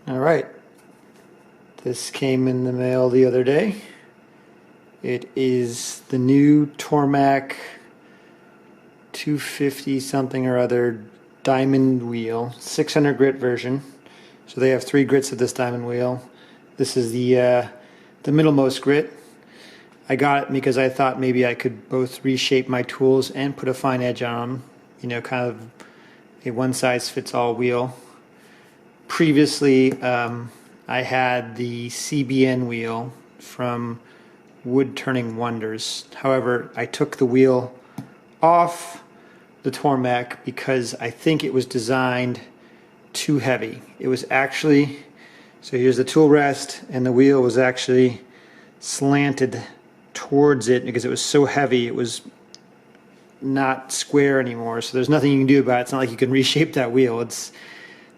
All right, this came in the mail the other day. It is the new Tormek 250 something or other diamond wheel, 600 grit version. So they have 3 grits of this diamond wheel. This is the middlemost grit. I got it because I thought maybe I could both reshape my tools and put a fine edge on them. You know, kind of a one-size-fits-all wheel. Previously, I had the CBN wheel from Woodturning Wonders. However, I took the wheel off the Tormek because I think it was designed too heavy. It was actually, so here's the tool rest, and the wheel was actually slanted towards it because it was so heavy it was not square anymore. So there's nothing you can do about it. It's not like you can reshape that wheel.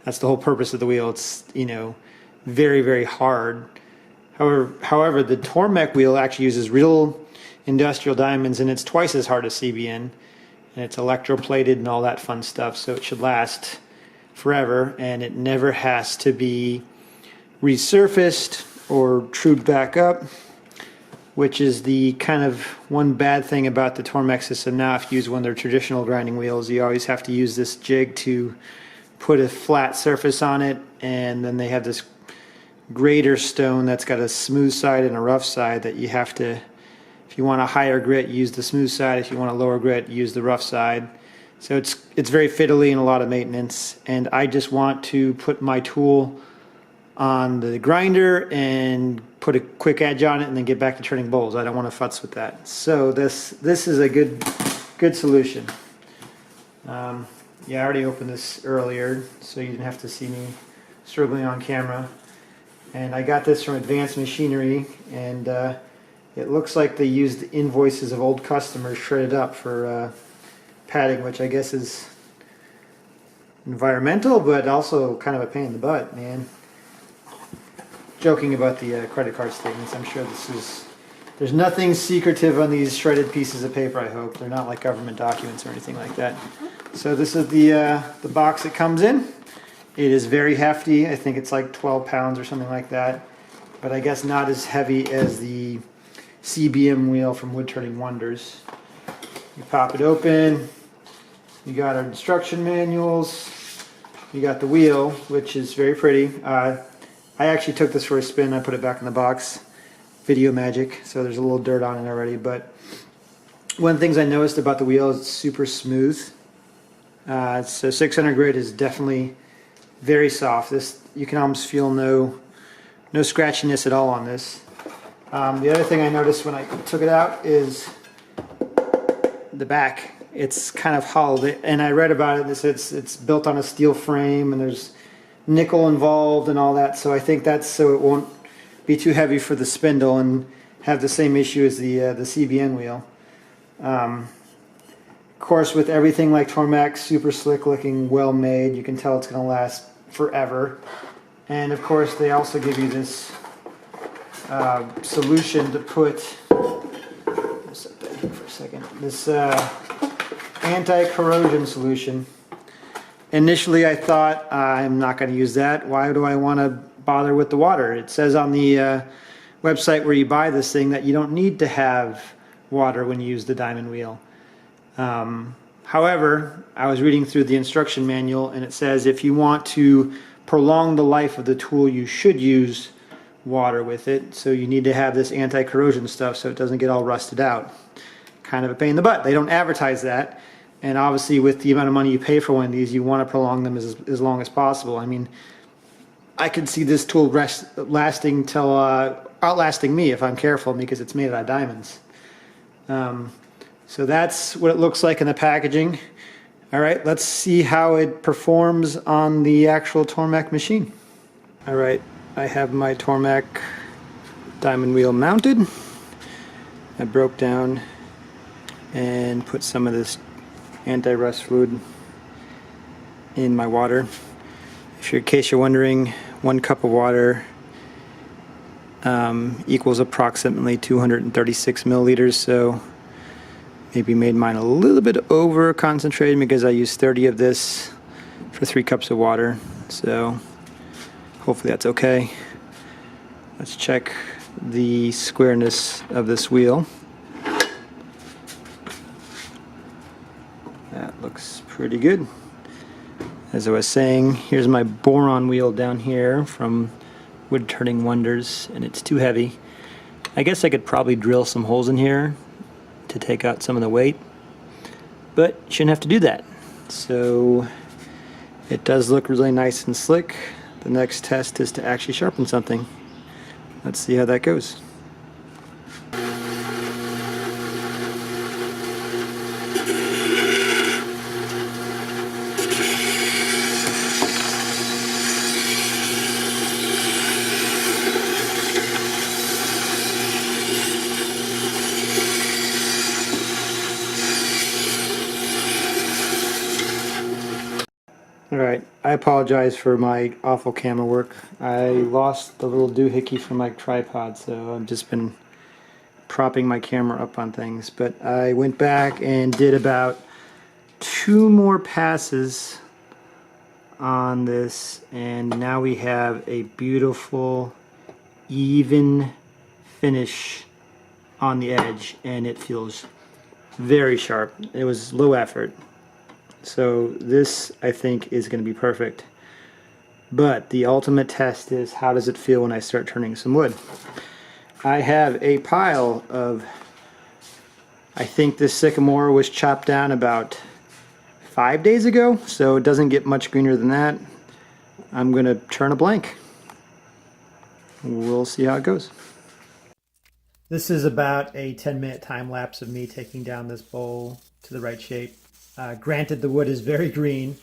That's the whole purpose of the wheel. It's, you know, very, very hard. However, the Tormek wheel actually uses real industrial diamonds, and it's twice as hard as CBN, and it's electroplated and all that fun stuff, so it should last forever, and it never has to be resurfaced or trued back up, which is the kind of one bad thing about the Tormek system now. If you use one of their traditional grinding wheels, you always have to use this jig to put a flat surface on it, and then they have this grater stone that's got a smooth side and a rough side that you have to, if you want a higher grit, use the smooth side. If you want a lower grit, use the rough side. So it's very fiddly and a lot of maintenance, and I just want to put my tool on the grinder and put a quick edge on it and then get back to turning bowls. I don't want to futz with that. So this is a good solution. Yeah, I already opened this earlier, so you didn't have to see me struggling on camera. And I got this from Advanced Machinery, and it looks like they used invoices of old customers shredded up for padding, which I guess is environmental, but also kind of a pain in the butt, man. Joking about the credit card statements, I'm sure there's nothing secretive on these shredded pieces of paper, I hope. They're not like government documents or anything like that. So this is the box it comes in. It is very hefty. I think it's like 12 pounds or something like that, but I guess not as heavy as the CBM wheel from Woodturning Wonders. You pop it open, you got our instruction manuals, you got the wheel, which is very pretty. I actually took this for a spin. I put it back in the box. Video magic, so there's a little dirt on it already, but one of the things I noticed about the wheel is it's super smooth. So 600 grit is definitely very soft. This, you can almost feel no scratchiness at all on this. The other thing I noticed when I took it out is the back. It's kind of hollowed, and I read about it. It's built on a steel frame, and there's nickel involved and all that. So I think that's so it won't be too heavy for the spindle and have the same issue as the CBN wheel. Of course, with everything like Tormek, super slick looking, well made. You can tell it's going to last forever. And of course, they also give you this solution to put. I'll set that here for a second. This anti-corrosion solution. Initially, I thought I'm not going to use that. Why do I want to bother with the water? It says on the website where you buy this thing that you don't need to have water when you use the diamond wheel. However, I was reading through the instruction manual, and it says if you want to prolong the life of the tool, you should use water with it. So you need to have this anti-corrosion stuff so it doesn't get all rusted out. Kind of a pain in the butt. They don't advertise that, and obviously with the amount of money you pay for one of these, you want to prolong them as long as possible. I mean, I could see this tool lasting till outlasting me if I'm careful, because it's made out of diamonds. So that's what it looks like in the packaging. All right, let's see how it performs on the actual Tormek machine. All right, I have my Tormek diamond wheel mounted. I broke down and put some of this anti-rust fluid in my water. In case you're wondering, 1 cup of water equals approximately 236 milliliters, so maybe made mine a little bit over concentrated because I used 30 of this for 3 cups of water. So Hopefully that's okay. Let's check the squareness of this wheel. That looks pretty good. As I was saying, here's my boron wheel down here from Woodturning Wonders, and it's too heavy. I guess I could probably drill some holes in here to take out some of the weight, but shouldn't have to do that. So it does look really nice and slick. The next test is to actually sharpen something. Let's see how that goes. Alright, I apologize for my awful camera work. I lost the little doohickey from my tripod, so I've just been propping my camera up on things. But I went back and did about 2 more passes on this, and now we have a beautiful, even finish on the edge, and it feels very sharp. It was low effort. So this, I think, is going to be perfect. But the ultimate test is, how does it feel when I start turning some wood? I have a pile of, I think this sycamore was chopped down about 5 days ago, so it doesn't get much greener than that. I'm going to turn a blank. We'll see how it goes. This is about a 10-minute time lapse of me taking down this bowl to the right shape. Granted, the wood is very green,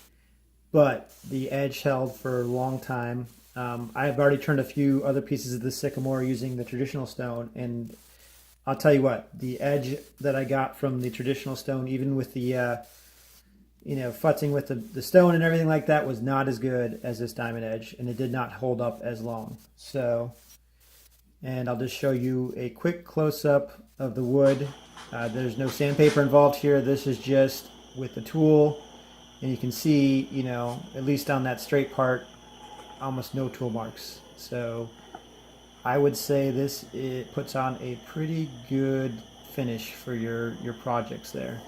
but the edge held for a long time. I've already turned a few other pieces of the sycamore using the traditional stone, and I'll tell you what, the edge that I got from the traditional stone, even with the futzing with the stone and everything like that, was not as good as this diamond edge, and it did not hold up as long. So, and I'll just show you a quick close-up of the wood. There's no sandpaper involved here. This is just with the tool, and you can see, at least on that straight part, almost no tool marks. So I would say it puts on a pretty good finish for your projects there.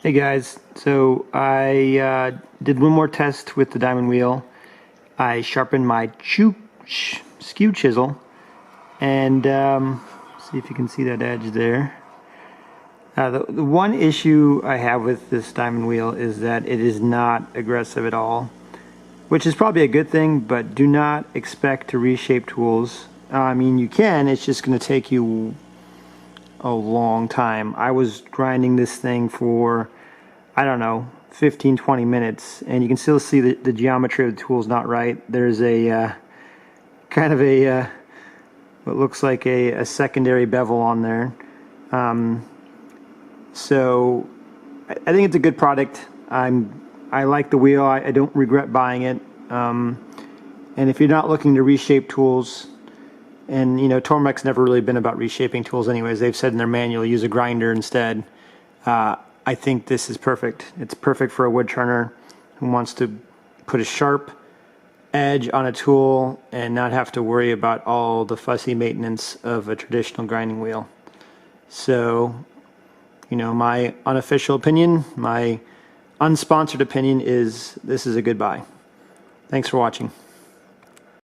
Hey guys, so I did one more test with the diamond wheel. I sharpened my skew chisel, and see if you can see that edge there. The one issue I have with this diamond wheel is that it is not aggressive at all, which is probably a good thing, but do not expect to reshape tools. I mean, you can, it's just going to take you a long time. I was grinding this thing for, I don't know, 15-20 minutes, and you can still see the geometry of the tool is not right. There's a kind of a what looks like a secondary bevel on there. So I think it's a good product. I like the wheel. I don't regret buying it. And if you're not looking to reshape tools, and Tormek's never really been about reshaping tools anyways. They've said in their manual, use a grinder instead. I think this is perfect. It's perfect for a wood turner who wants to put a sharp edge on a tool and not have to worry about all the fussy maintenance of a traditional grinding wheel. So, my unofficial opinion, my unsponsored opinion is this is a good buy. Thanks for watching.